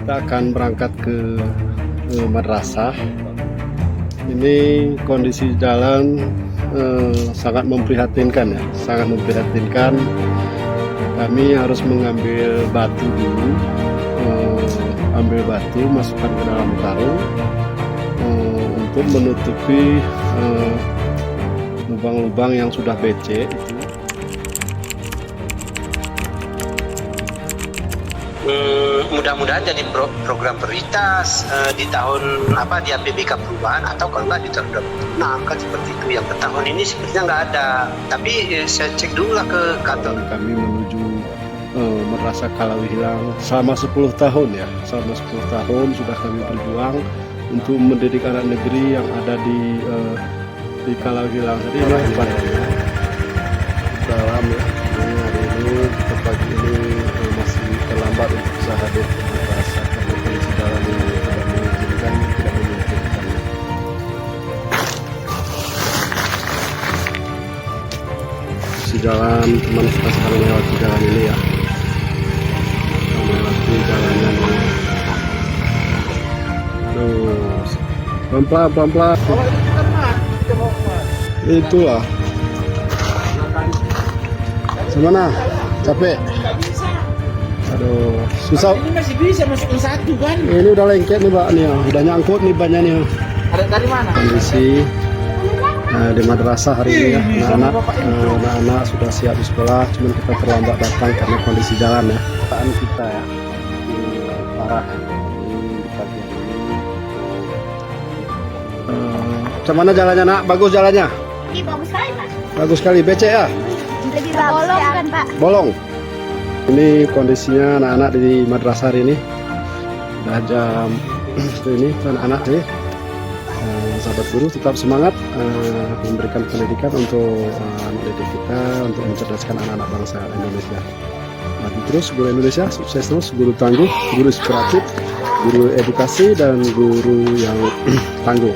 kita akan berangkat ke madrasah. Ini kondisi jalan sangat memprihatinkan ya, sangat memprihatinkan. Kami harus mengambil batu dulu, ambil batu, masukkan ke dalam karung untuk menutupi lubang-lubang yang sudah becek itu. Mudah-mudahan jadi program prioritas di tahun di APBK perubahan, atau kalau nggak di tahun 2026 kan seperti itu. Yang tahun ini sepertinya nggak ada, tapi saya cek dulu lah ke kantor. Kami menuju Madrasah Kalawihilang selama 10 tahun ya, selama 10 tahun sudah kami berjuang untuk mendidik anak negeri yang ada di Kalawihilang. Jadi ini dalam ya, hari ini kita pagi ini masih terlambat untuk bisa hadir ke madrasah karena kondisi jalan ini tidak memungkinkan, tidak memungkinkan. Si jalan teman kita sekarang melewati jalan ini ya, melewati jalannya ini. Aduh, pelan-pelan. Itulah. Semana? Capek? Aduh, susah. Ini masih bisa masuk ke satu kan? Ini udah lengket nih, Pak. Nih, udah nyangkut nih bannya nih. Ada dari mana? Kondisi di madrasah hari ini ya. Anak-anak sudah siap di sekolah, cuman kita terlambat datang karena kondisi jalan ya. Keadaan kita ya, parah ya. Ini di pagi hari ini. Macam mana jalannya, Nak? Bagus jalannya? Ini bagus sekali, Pak. Bagus sekali, becek ya? Lebih bolong kan, Pak? Bolong. Ini kondisinya anak-anak di madrasah hari ini. Udah jam ini anak-anak nih. Sahabat guru tetap semangat memberikan pendidikan untuk anak didik kita, untuk mencerdaskan anak-anak bangsa Indonesia. Maju terus guru Indonesia, sukses terus, guru tangguh, guru inspiratif, guru edukasi, dan guru yang tangguh.